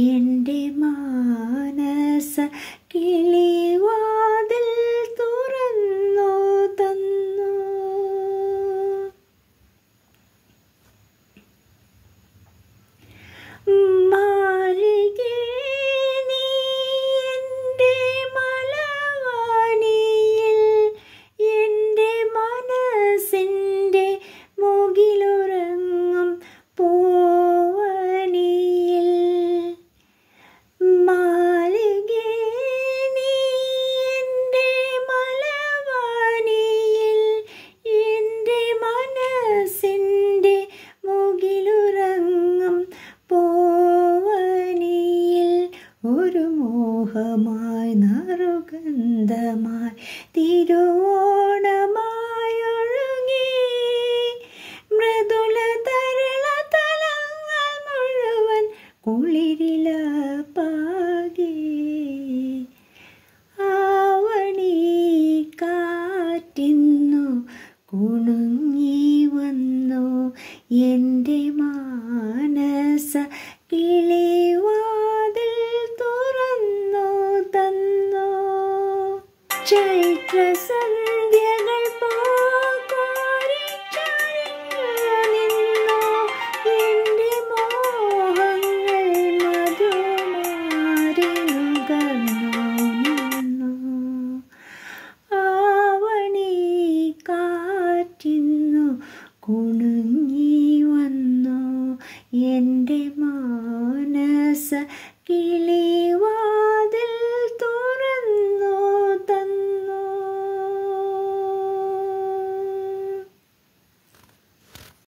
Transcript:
എൻ്റെ മാനസ കിളിവാതിൽ തുറന്നു തന്നു. മാലികേ നീ എൻ്റെ മലവാണിയിൽ എൻ്റെ മനസ്സിൻ്റെ മുകിലുറങ്ങും പൂവണിയിൽ. മാലികേ നീ എൻ്റെ മലവാണിയിൽ എൻ്റെ മനസ്സിൻ്റെ മുകിലുറങ്ങും പൂവണിയിൽ. ഒരു മോഹമായി നറുഗന്ധമായി തിരുവോണമായി ഒഴുകി മൃദുല തരള തലങ്ങൾ മുഴുവൻ കുളിരില പാകി. ആവണി കാറ്റിന്നു കുണുങ്ങി വന്നു എൻ്റെ മാനസ കിളിവാതിൽ തുറന്നു തന്നു. ചൈത്ര സന്ധ്യകൾ നിന്നു എൻ്റെ മോഹങ്ങൾ മധുമാരി നുകർന്നു നിന്നു. ആവണി കാറ്റിന്നു കുണുങ്ങി വന്നു എൻ്റെ മാനസ കിളിവാതിൽ